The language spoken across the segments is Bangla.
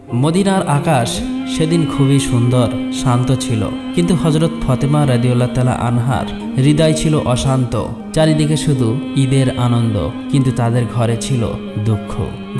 মদিনার আকাশ সেদিন খুবই সুন্দর শান্ত ছিল, কিন্তু হযরত ফাতেমা রাদিয়াল্লাহু তাআলা আনহার হৃদয় ছিল অশান্ত। চারিদিকে শুধু ঈদের আনন্দ, কিন্তু তাদের ঘরে ছিল দুঃখ।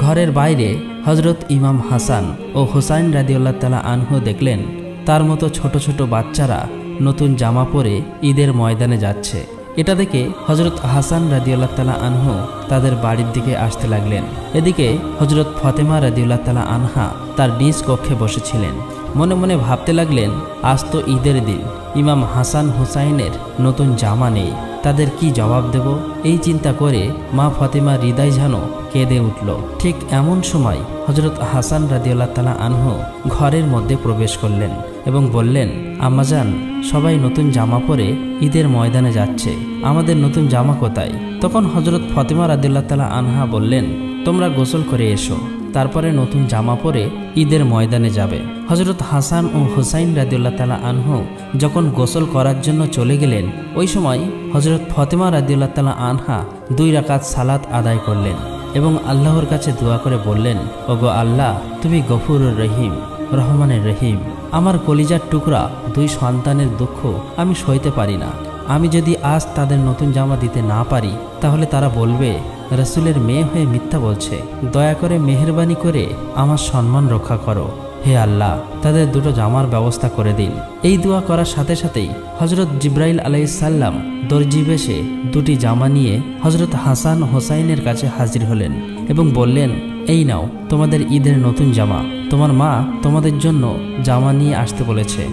ঘরের বাইরে হযরত ইমাম হাসান ও হুসাইন রাদিয়াল্লাহু তাআলা আনহু দেখলেন তার মতো ছোট ছোট বাচ্চারা নতুন জামা পরে ঈদের ময়দানে যাচ্ছে। এটা দেখে হযরত হাসান রাদিয়াল্লাহু তাআলা আনহু তাদের বাড়ির দিকে আসতে লাগলেন। এদিকে হযরত ফাতেমা রাদিয়াল্লাহু তাআলা আনহা তার নিজ কক্ষে বসেছিলেন। মনে মনে ভাবতে লাগলেন, আজ তো ঈদের দিন, ইমাম হাসান হুসাইনের নতুন জামা নেই, তাদের কি জবাব দেব? এই চিন্তা করে মা ফাতেমার হৃদয় যেন কেঁদে উঠল। ঠিক এমন সময় হযরত হাসান রাদিয়াল্লাহু তাআলা আনহু ঘরের মধ্যে প্রবেশ করলেন এবং বললেন, আম্মাজান, সবাই নতুন জামা পরে ঈদের ময়দানে যাচ্ছে, আমাদের নতুন জামা কোথায়? তখন হযরত ফাতেমা রাদিয়াল্লাহু তাআলা আনহা বললেন, তোমরা গোসল করে এসো, তারপরে নতুন জামা পরে ঈদের ময়দানে যাবে। হযরত হাসান ও হুসাইন রাদিয়াল্লাহু তাআলা আনহু যখন গোসল করার জন্য চলে গেলেন, ওই সময় হযরত ফাতেমা রাদিয়াল্লাহু তাআলা আনহা 2 রাকাত সালাত আদায় করলেন এবং আল্লাহর কাছে দোয়া করে বললেন, ওগো আল্লাহ, তুমি গফুরুর রহিম, রহমানের রহিম। আমার কলিজার টুকরা 2 সন্তানের দুঃখ আমি সইতে পারি না। আমি যদি আজ তাদের নতুন জামা দিতে না পারি, তাহলে তারা বলবে রাসূলের মেয়ে হয়ে মিথ্যা বলছে। দয়া করে মেহেরবানি করে আমার সম্মান রক্ষা করো। হে আল্লাহ, তাদের 2টো জামার ব্যবস্থা করে দিন। এই দোয়া করার সাথে সাথেই হযরত জিবরাইল আলাইহিস সালাম দর্জি বেশে 2টি জামা নিয়ে হযরত হাসান হোসাইনের কাছে হাজির হলেন এবং বললেন, এই নাও তোমাদের ঈদের নতুন জামা, তোমার মা তোমাদের জন্য জামা নিয়ে আসতে বলেছে।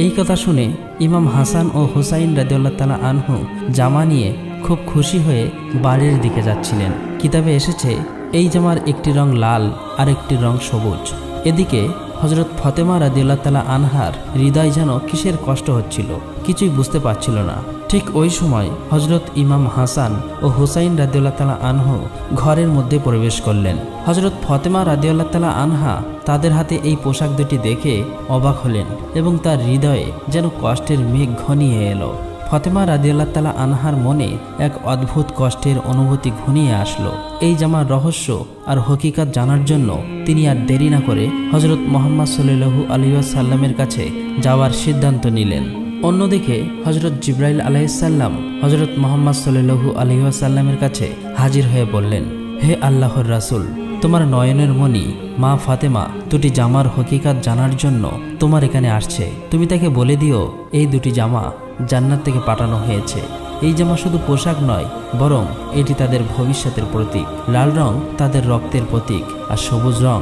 এই কথা শুনে ইমাম হাসান ও হুসাইন রাদিয়াল্লাহু তাআলা আনহু জামা নিয়ে খুব খুশি হয়ে বাড়ির দিকে যাচ্ছিলেন। কিতাবে এসেছে এই জামার একটি রং লাল আর একটি রং সবুজ। এদিকে হযরত ফাতেমা রাদিয়াল্লাহু তাআলা আনহার হৃদয় যেন কিসের কষ্ট হচ্ছিল, কিছুই বুঝতে পারছিল না। ঠিক ওই সময় হযরত ইমাম হাসান ও হুসাইন রাদিয়াল্লাহু তাআলা আনহু ঘরের মধ্যে প্রবেশ করলেন। হযরত ফাতেমা রাদিয়াল্লাহু তাআলা আনহা তাদের হাতে এই পোশাক দুটি দেখে অবাক হলেন এবং তার হৃদয়ে যেন কষ্টের মেঘ ঘনিয়ে এলো। ফাতেমা রাদিয়াল্লাহু তাআলা আনহার মনে এক অদ্ভুত কষ্টের অনুভূতি ঘনিয়ে আসলো। এই জামার রহস্য আর হকিকত জানার জন্য তিনি আর দেরি না করে হযরত মুহাম্মদ সাল্লাল্লাহু আলাইহি ওয়াসাল্লামের কাছে যাওয়ার সিদ্ধান্ত নিলেন। অন্যদিকে হযরত জিবরাইল আলাইহিস সালাম হযরত মুহাম্মদ সাল্লাল্লাহু আলাইহি ওয়াসাল্লামের কাছে হাজির হয়ে বললেন, হে আল্লাহর রাসূল, তোমার নয়নের মণি মা ফাতেমা 2টি জামার হকিকত জানার জন্য তোমার এখানে আসছে। তুমি তাকে বলে দিও এই 2টি জামা জান্নাত থেকে পাঠানো হয়েছে। এই জামা শুধু পোশাক নয়, বরং এটি তাদের ভবিষ্যতের প্রতীক। লাল রং তাদের রক্তের প্রতীক আর সবুজ রং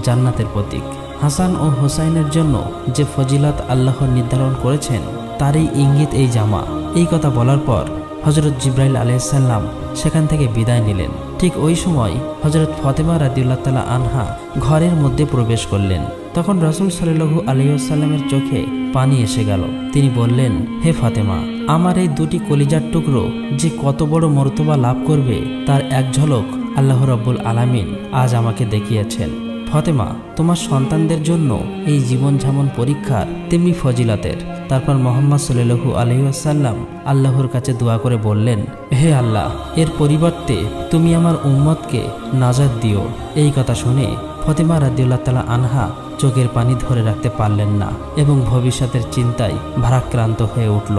জান্নাতের প্রতীক। হাসান ও হোসাইনের জন্য যে ফজিলত আল্লাহ নির্ধারণ করেছেন তারই ইঙ্গিত এই জামা। এই কথা বলার পর হযরত জিবরাইল আলাইহিস সালাম সেখান থেকে বিদায় নিলেন। ঠিক ওই সময় হযরত ফাতেমা রাদিয়াল্লাহু তাআলা আনহা ঘরের মধ্যে প্রবেশ করলেন। তখন রাসূল সাল্লাল্লাহু আলাইহি ওয়াসাল্লামের চোখে পানি এসে গেল। তিনি বললেন, হে ফাতেমা, আমার এই 2টি কলিজার টুকরো যে কত বড় মর্তবা লাভ করবে তার এক ঝলক আল্লাহ রাব্বুল আলামিন আজ আমাকে দেখিয়েছেন। ফাতেমা, তোমার সন্তানদের জন্য এই জীবন যেমন পরীক্ষার তেমনি ফজিলতের। তারপর মুহাম্মদ সাল্লাল্লাহু আলাইহি ওয়াসাল্লাম আল্লাহর কাছে দোয়া করে বললেন, হে আল্লাহ, এর পরিবর্তে তুমি আমার উম্মতকে নাজাত দিও। এই কথা শুনে ফাতেমা রাদিয়াল্লাহু তাআলা আনহা চোখের পানি ধরে রাখতে পারলেন না এবং ভবিষ্যতের চিন্তায় ভারাক্রান্ত হয়ে উঠল।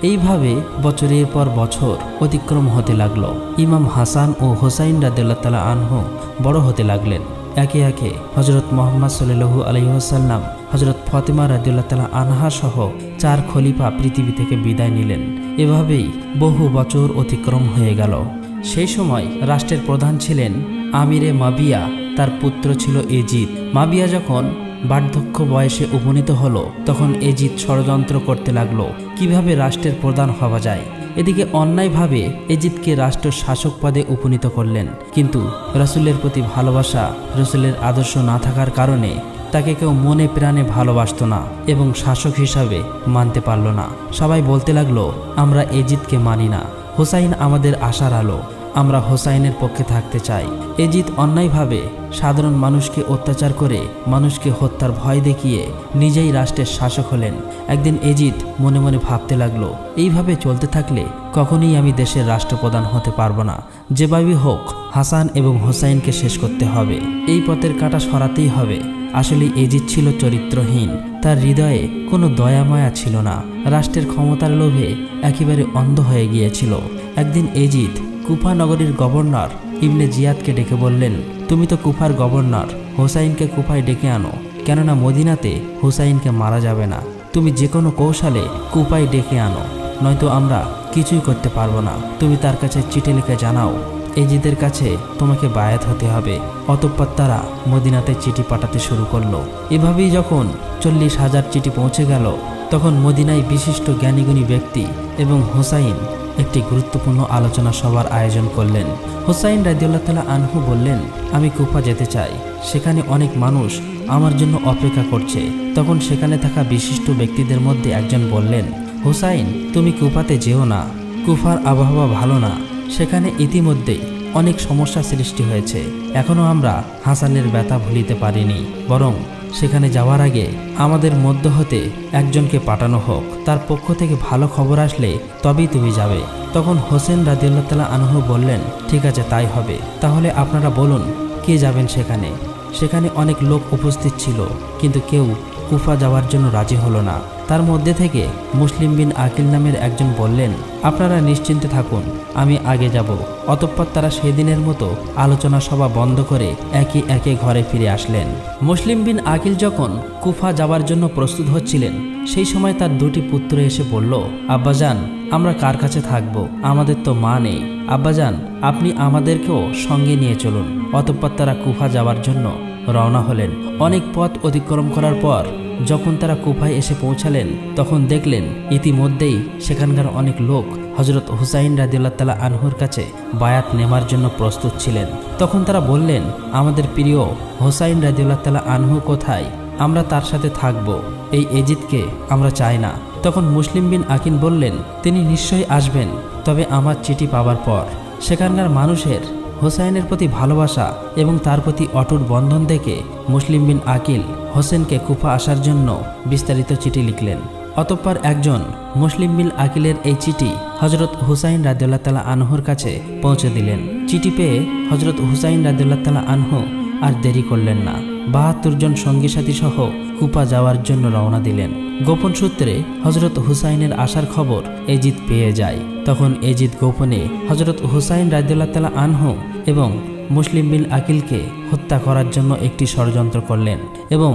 এইভাবে বছরের পর বছর অতিক্রম হতে লাগলো। ইমাম হাসান ও হোসাইন রাদিয়াল্লাহু তাআলা আনহু বড় হতে লাগলেন। একে একে হযরত মুহাম্মদ সাল্লাল্লাহু আলাইহি ওয়াসাল্লাম হযরত ফাতেমা রাদিয়াল্লাহু তাআলা আনহা সহ 4 খলিফা পৃথিবী থেকে বিদায় নিলেন। এভাবেই বহু বছর অতিক্রম হয়ে গেল। সেই সময় রাষ্ট্রের প্রধান ছিলেন আমিরে মাবিয়া, তার পুত্র ছিল এজিদ। মাবিয়া যখন বার্ধক্য বয়সে উপনীত হলো, তখন এজিদ ষড়যন্ত্র করতে লাগলো কিভাবে রাষ্ট্রের প্রধান হওয়া যায়। এদিকে অন্যায়ভাবে এজিদকে রাষ্ট্র শাসক পদে উপনীত করলেন, কিন্তু রাসূলের প্রতি ভালোবাসা, রাসূলের আদর্শ না থাকার কারণে তাকে কেউ মনে প্রাণে ভালোবাসত না এবং শাসক হিসাবে মানতে পারল না। সবাই বলতে লাগলো, আমরা এজিদকে মানি না, হুসাইন আমাদের আশার আলো, আমরা হোসাইনের পক্ষে থাকতে চাই। এজিদ অন্যায়ভাবে সাধারণ মানুষকে অত্যাচার করে মানুষকে হত্যার ভয় দেখিয়ে নিজেই রাষ্ট্রের শাসক হলেন। একদিন এজিদ মনে মনে ভাবতে লাগলো, এইভাবে চলতে থাকলে কখনোই আমি দেশের রাষ্ট্রপ্রধান হতে পারবো না। যেভাবেই হোক হাসান এবং হোসাইনকে শেষ করতে হবে, এই পথের কাঁটা সরাতেই হবে। আসলে এজিদ ছিল চরিত্রহীন, তার হৃদয়ে কোনো দয়া মায়া ছিল না, রাষ্ট্রের ক্ষমতার লোভে একেবারে অন্ধ হয়ে গিয়েছিল। একদিন এজিদ কুফা নগরীর গভর্নর ইবনে জিয়াদকে ডেকে বললেন, তুমি তো কুফার গভর্নর, হোসাইনকে কুফায় ডেকে আনো, কেননা মদিনাতে হোসাইনকে মারা যাবে না। তুমি যে কোনো কৌশলে কুফায় ডেকে আনো, নয়তো আমরা কিছুই করতে পারবো না। তুমি তার কাছে চিঠি লিখে জানাও এজিদের কাছে তোমাকে বায়াত হতে হবে। অতঃপর তারা মদিনাতে চিঠি পাঠাতে শুরু করলো। এভাবেই যখন 40,000 চিঠি পৌঁছে গেল, তখন মদিনায় বিশিষ্ট জ্ঞানীগুণী ব্যক্তি এবং হোসাইন একটি গুরুত্বপূর্ণ আলোচনা সভার আয়োজন করলেন। হোসাইন রাদিয়াল্লাহু তাআলা আনহু বললেন, আমি কুফা যেতে চাই, সেখানে অনেক মানুষ আমার জন্য অপেক্ষা করছে। তখন সেখানে থাকা বিশিষ্ট ব্যক্তিদের মধ্যে একজন বললেন, হোসাইন তুমি কুফাতে যেও না, কুফার আবহাওয়া ভালো না, সেখানে ইতিমধ্যেই অনেক সমস্যা সৃষ্টি হয়েছে। এখনও আমরা হাসানের ব্যথা ভুলিতে পারিনি, বরং সেখানে যাওয়ার আগে আমাদের মধ্য হতে একজনকে পাঠানো হোক, তার পক্ষ থেকে ভালো খবর আসলে তবেই তুমি যাবে। তখন হোসেন রাদিয়াল্লাহু তাআলা আনহু বললেন, ঠিক আছে তাই হবে, তাহলে আপনারা বলুন কে যাবেন সেখানে। সেখানে অনেক লোক উপস্থিত ছিল, কিন্তু কেউ কুফা যাওয়ার জন্য রাজি হলো না। তার মধ্যে থেকে মুসলিম বিন আকিল নামের একজন বললেন, আপনারা নিশ্চিন্তে থাকুন, আমি আগে যাব। অতঃপর তারা সেই দিনের মতো আলোচনা সভা বন্ধ করে একে একে ঘরে ফিরে আসলেন। মুসলিম বিন আকিল যখন কুফা যাওয়ার জন্য প্রস্তুত হচ্ছিলেন, সেই সময় তার দুটি পুত্র এসে বলল, আব্বাজান আমরা কার কাছে থাকবো, আমাদের তো মা নেই, আব্বাজান আপনি আমাদেরকেও সঙ্গে নিয়ে চলুন। অতঃপর তারা কুফা যাওয়ার জন্য রওনা হলেন। অনেক পথ অতিক্রম করার পর যখন তারা কুফায় এসে পৌঁছালেন, তখন দেখলেন ইতিমধ্যেই সেখানকার অনেক লোক হযরত হুসাইন রাদিয়াল্লাহু তাআলা আনহুর কাছে বায়াত নেওয়ার জন্য প্রস্তুত ছিলেন। তখন তারা বললেন, আমাদের প্রিয় হুসাইন রাদিয়াল্লাহু তাআলা আনহু কোথায়, আমরা তার সাথে থাকব, এই এজিদকে আমরা চাই না। তখন মুসলিম বিন আকিল বললেন, তিনি নিশ্চয়ই আসবেন, তবে আমার চিঠি পাওয়ার পর। সেখানকার মানুষের হোসাইনের প্রতি ভালোবাসা এবং তার প্রতি অটুট বন্ধন দেখে মুসলিম বিন আকিল হোসেনকে কুফা আসার জন্য বিস্তারিত চিঠি লিখলেন। অতঃপর একজন মুসলিম বিন আকিলের এই চিঠি হযরত হুসাইন রাদিয়াল্লাহু তাআলা আনহুর কাছে পৌঁছে দিলেন। চিঠি পেয়ে হযরত হুসাইন রাদিয়াল্লাহু তাআলা আনহু আর দেরি করলেন না, ৭২ জন সঙ্গী সাথী সহ কুফা যাওয়ার জন্য রওনা দিলেন। গোপন সূত্রে হযরত হুসাইনের আসার খবর এজিদ পেয়ে যায়। তখন এজিদ গোপনে হযরত হুসাইন রাদিয়াল্লাহু তাআলা আনহু এবং মুসলিম বিন আকিলকে হত্যা করার জন্য একটি ষড়যন্ত্র করলেন এবং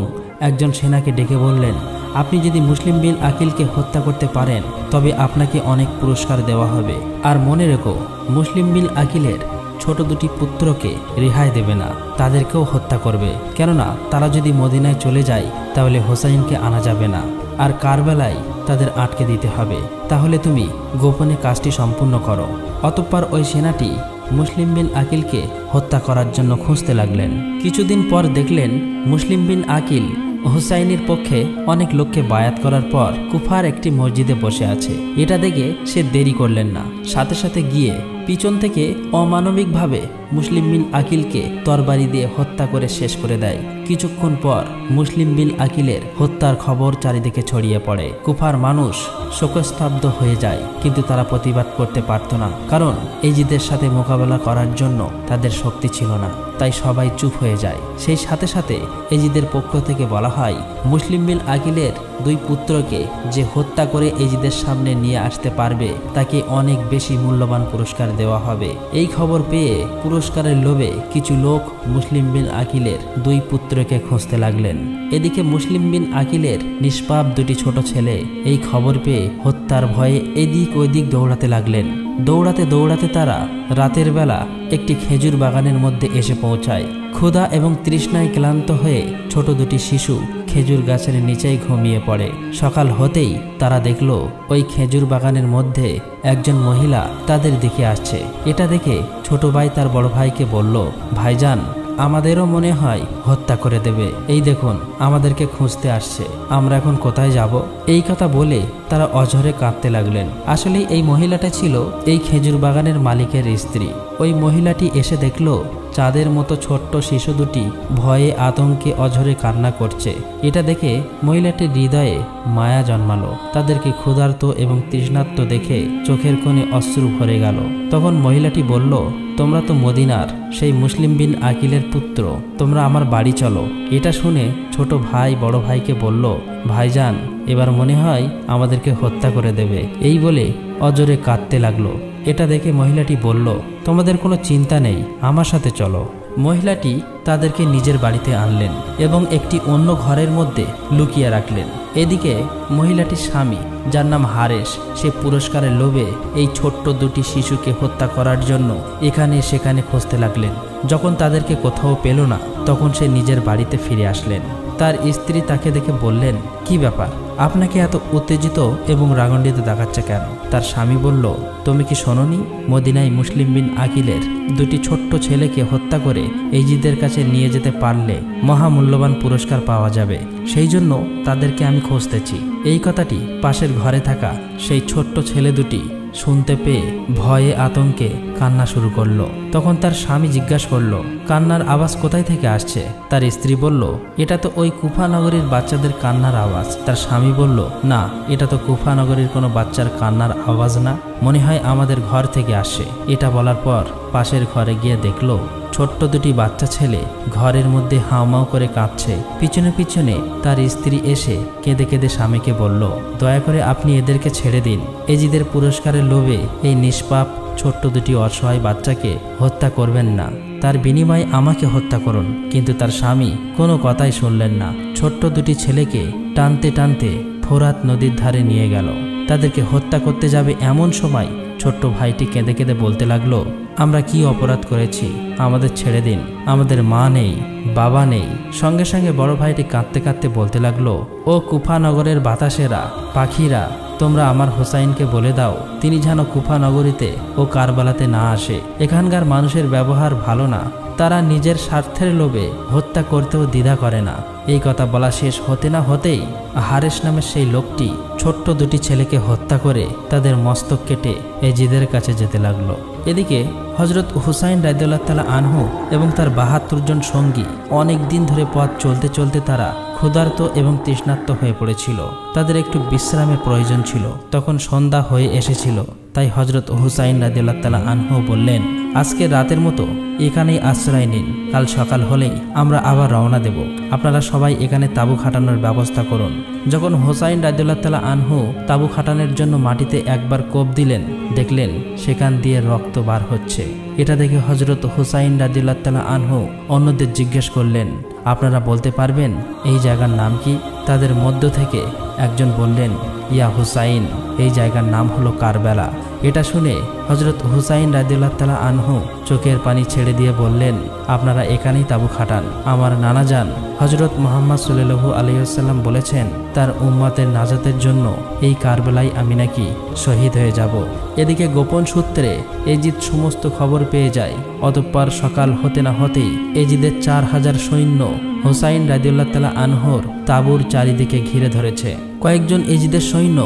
একজন সেনাকে ডেকে বললেন, আপনি যদি মুসলিম বিন আকিলকে হত্যা করতে পারেন তবে আপনাকে অনেক পুরস্কার দেওয়া হবে। আর মনে রেখো, মুসলিম বিন আকিলের ছোট দুটি পুত্রকে রেহাই দেবে না, তাদেরকেও হত্যা করবে, কেননা তারা যদি মদিনায় চলে যায় তাহলে হোসাইনকে আনা যাবে না, আর কারবালায় তাদের আটকে দিতে হবে। তাহলে তুমি গোপনে কাজটি সম্পূর্ণ করো। অতঃপর ওই সেনাটি মুসলিম বিন আকিলকে হত্যা করার জন্য খুঁজতে লাগলেন। কিছুদিন পর দেখলেন মুসলিম বিন আকিল হুসাইনের পক্ষে অনেক লোককে বায়াত করার পর কুফার একটি মসজিদে বসে আছে। এটা দেখে সে দেরি করলেন না, সাথে সাথে গিয়ে পিছন থেকে অমানবিকভাবে মুসলিম বিন আকিলকে তরবারি দিয়ে হত্যা করে শেষ করে দেয়। কিছুক্ষণ পর মুসলিম বিন আকিলের হত্যার খবর চারিদিকে ছড়িয়ে পড়ে। কুফার মানুষ শোকস্তব্ধ হয়ে যায়, কিন্তু তারা প্রতিবাদ করতে পারত না, কারণ এজিদের সাথে মোকাবেলা করার জন্য তাদের শক্তি ছিল না, তাই সবাই চুপ হয়ে যায়। সেই সাথে সাথে এজিদের পক্ষ থেকে বলা হয়, মুসলিম বিন আকিলের দুই পুত্রকে যে হত্যা করে এজিদের সামনে নিয়ে আসতে পারবে তাকে অনেক বেশি মূল্যবান পুরস্কার দেওয়া হবে। এই খবর পেয়ে পুরস্কারের লোভে কিছু লোক মুসলিম বিন আকিলের দুই পুত্রকে খুঁজতে লাগলেন। এদিকে মুসলিম বিন আকিলের নিষ্পাপ দুটি ছোট ছেলে এই খবর পেয়ে হত্যার ভয়ে এদিক ওদিক দৌড়াতে লাগলেন। দৌড়াতে দৌড়াতে তারা রাতের বেলা একটি খেজুর বাগানের মধ্যে এসে পৌঁছায়। ক্ষুধা এবং তৃষ্ণায় ক্লান্ত হয়ে ছোট দুটি শিশু খেজুর গাছের নিচেই ঘুমিয়ে পড়ে। সকাল হতেই তারা দেখল ওই খেজুর বাগানের মধ্যে একজন মহিলা তাদের দিকে আসছে। এটা দেখে ছোট ভাই তার বড় ভাইকে বলল, ভাইজান আমাদেরও মনে হয় হত্যা করে দেবে। এই দেখুন আমাদেরকে খুঁজতে আসছে, আমরা এখন কোথায় যাব? এই কথা বলে তারা অঝরে কাঁদতে লাগলেন। আসলে এই মহিলাটা ছিল এই খেজুর বাগানের মালিকের স্ত্রী। ওই মহিলাটি এসে দেখল চাঁদের মতো ছোট্ট শিশু দুটি ভয়ে আতঙ্কে অঝরে কান্না করছে। এটা দেখে মহিলাটির হৃদয়ে মায়া জন্মালো। তাদেরকে ক্ষুধার্ত এবং তৃষ্ণার্ত দেখে চোখের কোণে অশ্রু ভরে গেল। তখন মহিলাটি বলল, তোমরা তো মদিনার সেই মুসলিম বিন আকিলের পুত্র, তোমরা আমার বাড়ি চলো। এটা শুনে ছোট ভাই বড় ভাইকে বলল, ভাইজান এবার মনে হয় আমাদেরকে হত্যা করে দেবে। এই বলে অজরে কাঁদতে লাগলো। এটা দেখে মহিলাটি বলল, তোমাদের কোনো চিন্তা নেই, আমার সাথে চলো। মহিলাটি তাদেরকে নিজের বাড়িতে আনলেন এবং একটি অন্য ঘরের মধ্যে লুকিয়ে রাখলেন। এদিকে মহিলাটির স্বামী, যার নাম হারেস, সে পুরস্কারের লোভে এই ছোট্ট দুটি শিশুকে হত্যা করার জন্য এখানে সেখানে খুঁজতে লাগলেন। যখন তাদেরকে কোথাও পেল না, তখন সে নিজের বাড়িতে ফিরে আসলেন। তার স্ত্রী তাকে দেখে বললেন, কি ব্যাপার, আপনাকে এত উত্তেজিত এবং রাগান্বিত দেখাচ্ছে কেন? তার স্বামী বলল, তুমি কি শোনোনি, মদিনায় মুসলিম বিন আকিলের দুটি ছোট্ট ছেলেকে হত্যা করে এজিদের কাছে নিয়ে যেতে পারলে মহামূল্যবান পুরস্কার পাওয়া যাবে, সেই জন্য তাদেরকে আমি খুঁজতেছি। এই কথাটি পাশের ঘরে থাকা সেই ছোট্ট ছেলে দুটি শুনতে পেয়ে ভয়ে আতঙ্কে কান্না শুরু করলো। তখন তার স্বামী জিজ্ঞাসা করলো, কান্নার আওয়াজ কোথায় থেকে আসছে? তার স্ত্রী বলল, এটা তো ওই কুফা নগরীর বাচ্চাদের কান্নার আওয়াজ। তার স্বামী বলল, না, এটা তো কুফা নগরীর কোনো বাচ্চার কান্নার আওয়াজ না, মনে হয় আমাদের ঘর থেকে আসে। এটা বলার পর পাশের ঘরে গিয়ে দেখলো ছোট্ট দুটি বাচ্চা ছেলে ঘরের মধ্যে হাউমাউ করে কাঁদছে। পিছনে পিছনে তার স্ত্রী এসে কেঁদে কেঁদে স্বামীকে বলল, দয়া করে আপনি এদেরকে ছেড়ে দিন। এজিদের পুরস্কারের লোভে এই নিষ্পাপ ছোট্ট দুটি অসহায় বাচ্চাকে হত্যা করবেন না, তার বিনিময়ে আমাকে হত্যা করুন। কিন্তু তার স্বামী কোনো কথাই শুনলেন না। ছোট্ট দুটি ছেলেকে টানতে টানতে ফোরাত নদীর ধারে নিয়ে গেল। তাদেরকে হত্যা করতে যাবে এমন সময় ছোট্ট ভাইটি কেঁদে কেঁদে বলতে লাগলো, আমরা কি অপরাধ করেছি, আমাদের ছেড়ে দিন, আমাদের মা নেই, বাবা নেই। সঙ্গে সঙ্গে বড় ভাইটি কাঁদতে কাঁদতে বলতে লাগলো, ও কুফা নগরের বাতাসেরা, পাখিরা, তোমরা আমার হোসাইনকে বলে দাও তিনি যেন কুফা নগরীতে ও কারবালাতে না আসে। এখানকার মানুষের ব্যবহার ভালো না, তারা নিজের স্বার্থের লোভে হত্যা করতেও দ্বিধা করে না। এই কথা বলা শেষ হতে না হতেই হারেস নামের সেই লোকটি ছোট্ট দুটি ছেলেকে হত্যা করে তাদের মস্তক কেটে এজিদের কাছে যেতে লাগলো। এদিকে হজরত হুসাইন রাদিয়াল্লাহু তাআলা আনহু এবং তার ৭২ জন সঙ্গী অনেক দিন ধরে পথ চলতে চলতে তারা ক্ষুধার্ত এবং তৃষ্ণার্ত হয়ে পড়েছিল। তাদের একটু বিশ্রামের প্রয়োজন ছিল। তখন সন্ধ্যা হয়ে এসেছিল। তাই হজরত হুসাইন রাদিয়াল্লাহু তাআলা আনহু বললেন, আজকে রাতের মতো এখানেই আশ্রয় নিন, কাল সকাল হলেই আমরা আবার রওনা দেব। আপনারা সবাই এখানে তাঁবু খাটানোর ব্যবস্থা করুন। যখন হুসাইন রাদিয়াল্লাহু তাআলা আনহু তাঁবু খাটানোর জন্য মাটিতে একবার কোপ দিলেন, দেখলেন সেখান দিয়ে রক্ত বার হচ্ছে। এটা দেখে হজরত হুসাইন রাদিয়াল্লাহু তাআলা আনহু অন্যদের জিজ্ঞেস করলেন, আপনারা বলতে পারবেন এই জায়গার নাম কি? তাদের মধ্য থেকে একজন বললেন, ইয়া হুসাইন, এই জায়গার নাম হলো কারবালা। এটা শুনে হজরত হুসাইন রাদিয়াল্লাহু তাআলা আনহু চোখের পানি ছেড়ে দিয়ে বললেন, আপনারা এখানেই তাঁবু খাটান। আমার নানা যান হজরত মুহাম্মদ সাল্লাল্লাহু আলাইহি ওয়াসাল্লাম বলেছেন, তার উম্মতের নাজাতের জন্য এই কারবালায় আমি নাকি শহীদ হয়ে যাব। এদিকে গোপন সূত্রে এজিদ সমস্ত খবর পেয়ে যায়। অতঃপর সকাল হতে না হতেই এজিদের ৪,০০০ সৈন্য হুসাইন রাদিয়াল্লাহু তাআলা আনহুর তাঁবুর চারিদিকে ঘিরে ধরেছে। কয়েকজন এজিদের সৈন্য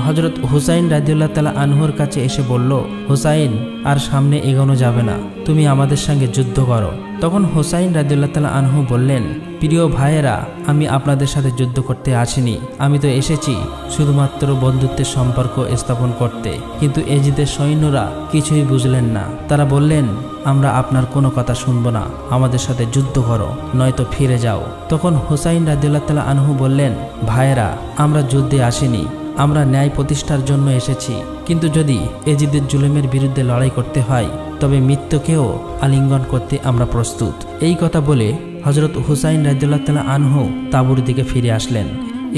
হজরত হুসাইন রাদিয়াল্লাহু তাআলা আনহুর কাছে এসে বলল, হুসাইন, আর সামনে এগোনো যাবে না, তুমি আমাদের সঙ্গে যুদ্ধ করো। তখন হুসাইন রাদিয়াল্লাহু তাআলা আনহু বললেন, প্রিয় ভাইয়েরা, আমি আপনাদের সাথে যুদ্ধ করতে আসিনি, আমি তো এসেছি শুধুমাত্র বন্ধুত্বের সম্পর্ক স্থাপন করতে। কিন্তু এজিদের সৈন্যরা কিছুই বুঝলেন না। তারা বললেন, আমরা আপনার কোনো কথা শুনবো না, আমাদের সাথে যুদ্ধ করো, নয়তো ফিরে যাও। তখন হুসাইন রাদিয়াল্লাহু তাআলা আনহু বললেন, ভাইয়েরা, আমরা যুদ্ধে আসিনি, আমরা ন্যায় প্রতিষ্ঠার জন্য এসেছি। কিন্তু যদি এজিদের জুলুমের বিরুদ্ধে লড়াই করতে হয়, তবে মৃত্যুকেও আলিঙ্গন করতে আমরা প্রস্তুত। এই কথা বলে হজরত হুসাইন রাদিয়াল্লাহু তাআলা আনহু তাঁবুর দিকে ফিরে আসলেন।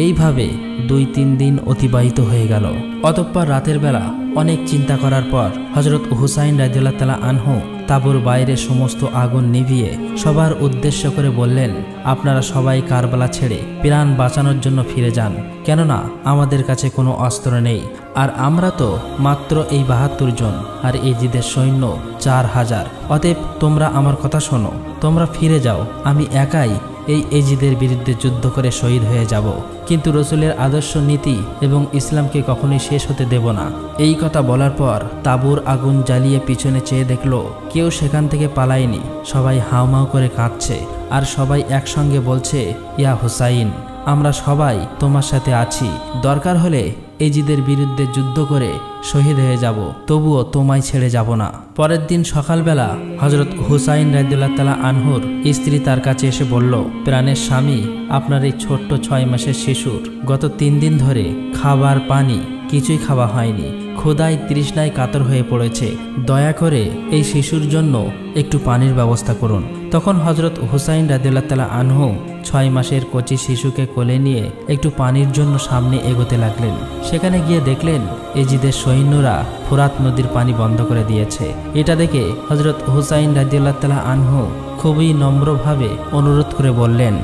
এইভাবে 2-3 দিন অতিবাহিত হয়ে গেল। অতঃপর রাতের বেলা অনেক চিন্তা করার পর হযরত হুসাইন রাদিয়াল্লাহু তাআলা আনহু তাঁবুর বাইরে সমস্ত আগুন নিভিয়ে সবার উদ্দেশ্য করে বললেন, আপনারা সবাই কারবালা ছেড়ে প্রাণ বাঁচানোর জন্য ফিরে যান, কেননা আমাদের কাছে কোনো অস্ত্র নেই, আর আমরা তো মাত্র এই 72 জন, আর এজিদের সৈন্য 4000। অতএব তোমরা আমার কথা শোনো, তোমরা ফিরে যাও, আমি একাই এই এজিদের বিরুদ্ধে যুদ্ধ করে শহীদ হয়ে যাব, কিন্তু রসুলের আদর্শ নীতি এবং ইসলামকে কখনোই শেষ হতে দেব না। এই কথা বলার পর তাঁবুর আগুন জ্বালিয়ে পিছনে চেয়ে দেখল কেউ সেখান থেকে পালায়নি, সবাই হাউমাউ করে কাঁদছে, আর সবাই একসঙ্গে বলছে, ইয়া হুসাইন, আমরা সবাই তোমার সাথে আছি, দরকার হলে এজিদের বিরুদ্ধে যুদ্ধ করে শহীদ হয়ে যাব, তবুও তোমায় ছেড়ে যাব না। পরের দিন সকালবেলা হযরত হুসাইন রাদিয়াল্লাহু তাআলা আনহুর স্ত্রী তার কাছে এসে বলল, প্রাণের স্বামী, আপনার এই ছোট্ট 6 মাসের শিশুর গত 3 দিন ধরে খাবার পানি কিছুই খাওয়া হয়নি, ক্ষুধায় তৃষ্ণায় কাতর হয়ে পড়েছে, দয়া করে এই শিশুর জন্য একটু পানির ব্যবস্থা করুন। তখন হযরত হুসাইন রাদিয়াল্লাহু তাআলা আনহু 6 মাসের কচি শিশুকে কোলে নিয়ে একটু পানির জন্য সামনে এগোতে লাগলেন। সেখানে গিয়ে দেখলেন এজিদের সৈন্যরা ফোরাত নদীর পানি বন্ধ করে দিয়েছে। এটা দেখে হযরত হুসাইন রাদিয়াল্লাহু তাআলা আনহু খুবই নম্রভাবে অনুরোধ করে বললেন,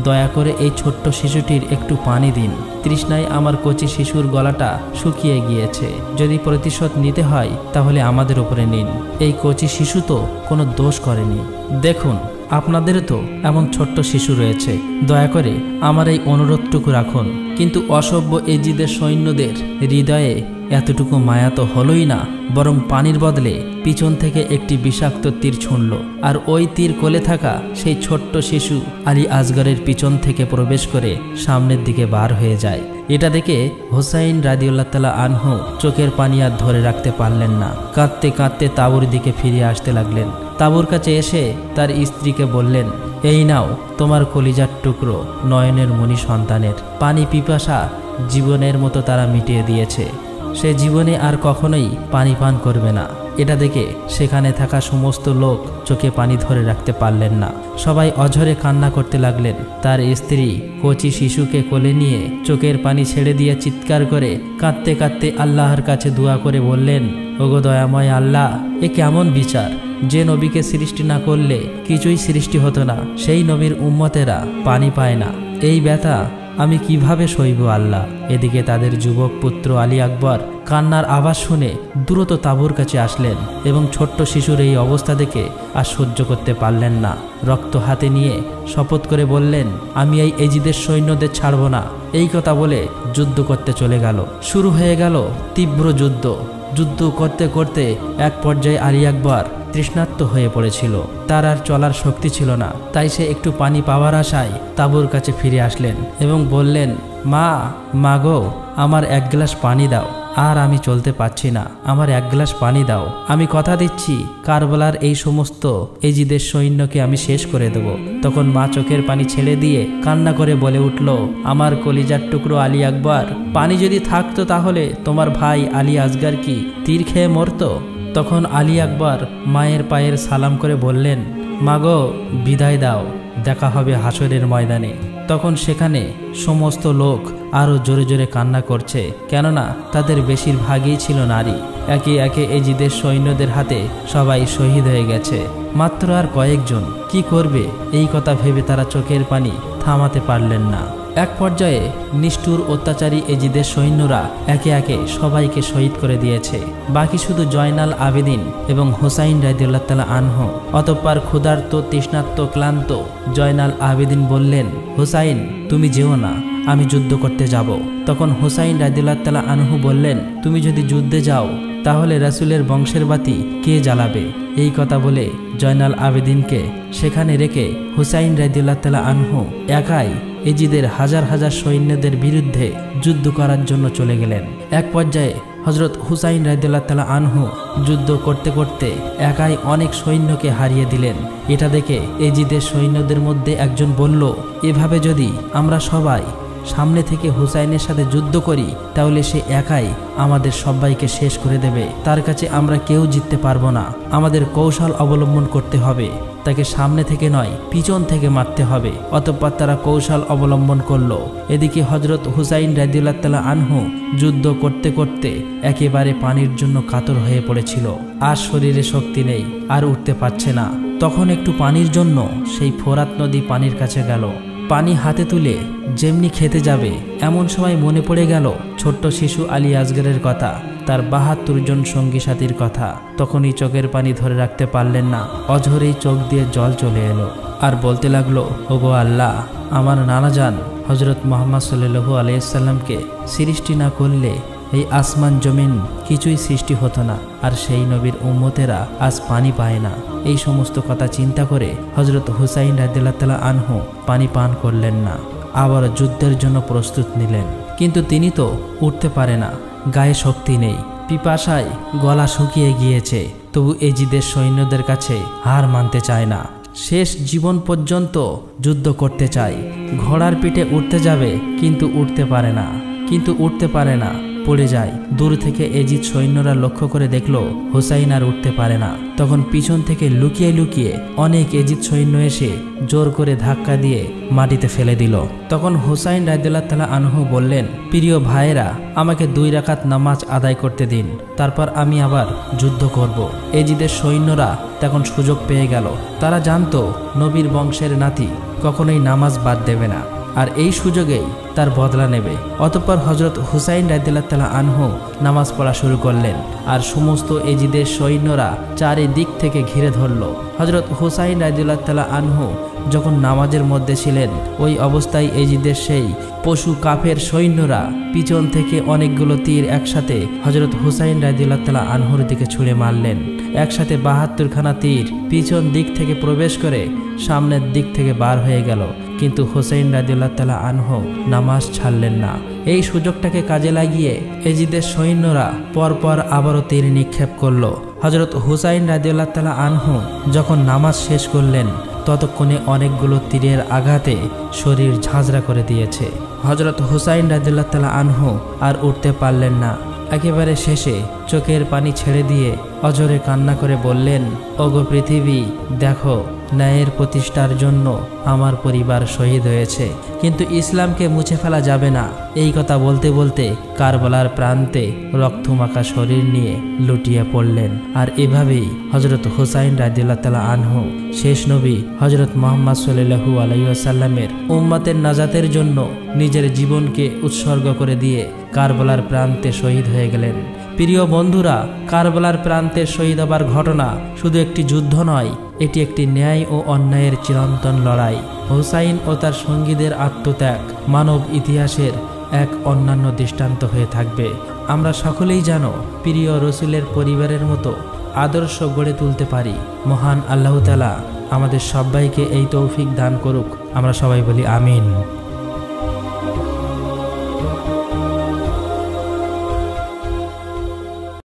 দয়া করে এই ছোট্ট শিশুটির একটু পানি দিন, তৃষ্ণায় আমার কচি শিশুর গলাটা শুকিয়ে গিয়েছে, যদি প্রতিশোধ নিতে হয় তাহলে আমাদের উপরে নিন, এই কচি শিশু তো কোনো দোষ করেনি, দেখুন আপনাদের তো এমন ছোট্ট শিশু রয়েছে, দয়া করে আমার এই অনুরোধটুকু রাখুন। কিন্তু অসভ্য এজিদের সৈন্যদের হৃদয়ে এতটুকু মায়া তো হলোই না, বরং পানির বদলে পিছন থেকে একটি বিষাক্ত তীর ছুঁড়ল, আর ওই তীর কোলে থাকা সেই ছোট্ট শিশু আলী আসগরের পিছন থেকে প্রবেশ করে সামনের দিকে বার হয়ে যায়। এটা দেখে হুসাইন রাদিয়াল্লাহু তাআলা আনহু চোখের পানি আর ধরে রাখতে পারলেন না, কাঁদতে কাঁদতে তাঁবুর দিকে ফিরে আসতে লাগলেন। তাঁবুর কাছে এসে তার স্ত্রীকে বললেন, এই নাও তোমার কলিজার টুকরো নয়নের মণি সন্তানের পানি পিপাসা জীবনের মতো তারা মিটিয়ে দিয়েছে, সে জীবনে আর কখনোই পানি পান করবে না। এটা দেখে সেখানে থাকা সমস্ত লোক চোখে পানি ধরে রাখতে পারলেন না, সবাই অঝরে কান্না করতে লাগলেন। তার স্ত্রী কচি শিশুকে কোলে নিয়ে চোখের পানি ছেড়ে দিয়ে চিৎকার করে কাঁদতে কাঁদতে আল্লাহর কাছে দোয়া করে বললেন, ওগো দয়াময় আল্লাহ, এ কেমন বিচার, যে নবীকে সৃষ্টি না করলে কিছুই সৃষ্টি হতো না, সেই নবীর উম্মতেরা পানি পায় না, এই ব্যথা আমি কিভাবে সইব আল্লাহ। এদিকে তাদের যুবক পুত্র আলী আকবর কান্নার আওয়াজ শুনে দ্রুত তাঁবুর কাছে আসলেন এবং ছোট্ট শিশুর এই অবস্থা দেখে আর সহ্য করতে পারলেন না, রক্ত হাতে নিয়ে শপথ করে বললেন, আমি এই এজিদের সৈন্যদের ছাড়ব না। এই কথা বলে যুদ্ধ করতে চলে গেল। শুরু হয়ে গেল তীব্র যুদ্ধ। যুদ্ধ করতে করতে এক পর্যায়ে আলী আকবর তৃষ্ণার্ত হয়ে পড়েছিল, তার আর চলার শক্তি ছিল না, তাই সে একটু পানি পাওয়ার আশায় তাঁবুর কাছে ফিরে আসলেন এবং বললেন, মা গো, আমার 1 গ্লাস পানি দাও, আর আমি চলতে পারছি না, আমার 1 গ্লাস পানি দাও, আমি কথা দিচ্ছি কারবালার এই সমস্ত এজিদের সৈন্যকে আমি শেষ করে দেব। তখন মা চোখের পানি ছেড়ে দিয়ে কান্না করে বলে উঠল, আমার কলিজার টুকরো আলী আকবর, পানি যদি থাকতো তাহলে তোমার ভাই আলী আসগর কি তীর খেয়ে মরতো? তখন আলী আকবর মায়ের পায়ের সালাম করে বললেন, মাগো বিদায় দাও, দেখা হবে হাসরের ময়দানে। তখন সেখানে সমস্ত লোক আরও জোরে জোরে কান্না করছে, কেননা তাদের বেশিরভাগই ছিল নারী। একে একে এজিদের সৈন্যদের হাতে সবাই শহীদ হয়ে গেছে, মাত্র আর কয়েকজন। কি করবে এই কথা ভেবে তারা চোখের পানি থামাতে পারলেন না। এক পর্যায়ে নিষ্ঠুর অত্যাচারী এজিদের সৈন্যরা একে একে সবাইকে শহীদ করে দিয়েছে, বাকি শুধু জয়নাল আবেদিন এবং হুসাইন রাদিয়াল্লাহু তাআলা আনহু। অতঃপর ক্ষুধার্ত তৃষ্ণার্ত ক্লান্ত জয়নাল আবেদিন বললেন, হুসাইন তুমি যেও না, আমি যুদ্ধ করতে যাব। তখন হুসাইন রাদিয়াল্লাহু তাআলা আনহু বললেন, তুমি যদি যুদ্ধে যাও তাহলে রাসূলের বংশের বাতি কে জ্বালাবে? এই কথা বলে জয়নাল আবেদিনকে সেখানে রেখে হুসাইন রাদিয়াল্লাহু তাআলা আনহু একাই এজিদের হাজার হাজার সৈন্যদের বিরুদ্ধে যুদ্ধ করার জন্য চলে গেলেন। এক পর্যায়ে হযরত হুসাইন রাদিয়াল্লাহু তাআলা আনহু যুদ্ধ করতে করতে একাই অনেক সৈন্যকে হারিয়ে দিলেন। এটা দেখে এজিদের সৈন্যদের মধ্যে একজন বলল, এভাবে যদি আমরা সবাই সামনে থেকে হুসাইনের সাথে যুদ্ধ করি তাহলে সে একাই আমাদের সবাইকে শেষ করে দেবে, তার কাছে আমরা কেউ জিততে পারবো না, আমাদের কৌশল অবলম্বন করতে হবে। তাকে সামনে থেকে নয় পিছন থেকে মারতে হবে। অতঃপর তারা কৌশল অবলম্বন করলো। এদিকে হযরত হুসাইন রাদিয়াল্লাহু তাআলা আনহু যুদ্ধ করতে করতে একেবারে পানির জন্য কাতর হয়ে পড়েছিল। আর শরীরে শক্তি নেই, আর উঠতে পারছে না। তখন একটু পানির জন্য সেই ফোরাত নদী পানির কাছে গেল। পানি হাতে তুলে যেমনি খেতে যাবে এমন সময় মনে পড়ে গেল ছোট্ট শিশু আলী আসগরের কথা, তার ৭২ জন সঙ্গী সাথীর কথা। তখনই চোখের পানি ধরে রাখতে পারলেন না, অঝরেই চোখ দিয়ে জল চলে এলো। আর বলতে লাগলো, ওগো আল্লাহ, আমার নানাজান হযরত মুহাম্মদ সাল্লাল্লাহু আলাইহি সাল্লামকে সৃষ্টি না করলে এই আসমান জমিন কিছুই সৃষ্টি হতো না, আর সেই নবীর উম্মতেরা আজ পানি পায় না। এই সমস্ত কথা চিন্তা করে হযরত হুসাইন রাদিয়াল্লাহু তাআলা আনহু পানি পান করলেন না। আবার যুদ্ধের জন্য প্রস্তুত নিলেন, কিন্তু তিনি তো উঠতে পারে না, গায়ে শক্তি নেই, পিপাসায় গলা শুকিয়ে গিয়েছে। তবু এজিদের সৈন্যদের কাছে হার মানতে চায় না। শেষ জীবন পর্যন্ত যুদ্ধ করতে চায়। ঘোড়ার পিঠে উঠতে যাবে কিন্তু উঠতে পারে না, পড়ে যায়। দূর থেকে এজিদ সৈন্যরা লক্ষ্য করে দেখল হুসাইন আর উঠতে পারে না। তখন পিছন থেকে লুকিয়ে লুকিয়ে অনেক এজিদ সৈন্য এসে জোর করে ধাক্কা দিয়ে মাটিতে ফেলে দিল। তখন হুসাইন রাদিয়াল্লাহু তাআলা আনহু বললেন, প্রিয় ভাইয়েরা, আমাকে 2 রাকাত নামাজ আদায় করতে দিন, তারপর আমি আবার যুদ্ধ করব। এজিদের সৈন্যরা তখন সুযোগ পেয়ে গেল। তারা জানতো নবীর বংশের নাতি কখনোই নামাজ বাদ দেবে না, আর এই সুযোগেই তার বদলা নেবে। অতঃপর হযরত হুসাইন রাদিয়াল্লাহু তাআলা আনহু নামাজ পড়া শুরু করলেন, আর সমস্ত এজিদের সৈন্যরা চারিদিক থেকে ঘিরে ধরল। হযরত হুসাইন রাদিয়াল্লাহু তাআলা আনহু যখন নামাজের মধ্যে ছিলেন, ওই অবস্থায় এজিদের সেই পশু কাফের সৈন্যরা পিছন থেকে অনেকগুলো তীর একসাথে হযরত হুসাইন রাদিয়াল্লাহু তাআলা আনহুর দিকে ছুঁড়ে মারলেন। একসাথে ৭২ খানা তীর পিছন দিক থেকে প্রবেশ করে সামনের দিক থেকে বার হয়ে গেল, কিন্তু হুসাইন রাদিয়াল্লাহু তাআলা আনহু নামাজ ছাড়লেন না। এই সুযোগটাকে কাজে লাগিয়ে এজিদের সৈন্যরা পরপর আবারও তীর নিক্ষেপ করল। হযরত হুসাইন রাদিয়াল্লাহু তাআলা আনহু যখন নামাজ শেষ করলেন, ততক্ষণে অনেকগুলো তীরের আঘাতে শরীর ঝাঁঝরা করে দিয়েছে। হযরত হুসাইন রাদিয়াল্লাহু তাআলা আনহু আর উঠতে পারলেন না। একেবারে শেষে চোখের পানি ছেড়ে দিয়ে অঝরে কান্না করে বললেন, ওগো পৃথিবী, দেখো, ন্যায়ের প্রতিষ্ঠার জন্য আমার পরিবার শহীদ হয়েছে, কিন্তু ইসলামকে মুছে ফেলা যাবে না। এই কথা বলতে বলতে কারবালার প্রান্তে রক্তমাখা শরীর নিয়ে লুটিয়ে পড়লেন। আর এভাবেই হযরত হুসাইন রাদিয়াল্লাহু তাআলা আনহু শেষ নবী হযরত মুহাম্মদ সাল্লাল্লাহু আলাইহি ওয়াসাল্লামের উম্মতের নাজাতের জন্য নিজের জীবনকে উৎসর্গ করে দিয়ে কারবালার প্রান্তে শহীদ হয়ে গেলেন। প্রিয় বন্ধুরা, কারবালার প্রান্তে শহীদ হবার ঘটনা শুধু একটি যুদ্ধ নয়, এটি একটি ন্যায় ও অন্যায়ের চিরন্তন লড়াই। হুসাইন ও তার সঙ্গীদের আত্মত্যাগ মানব ইতিহাসের এক অন্যান্য দৃষ্টান্ত হয়ে থাকবে। আমরা সকলেই যেন প্রিয় রসুলের পরিবারের মতো আদর্শ গড়ে তুলতে পারি। মহান আল্লাহ তাআলা আমাদের সবাইকে এই তৌফিক দান করুক। আমরা সবাই বলি আমিন।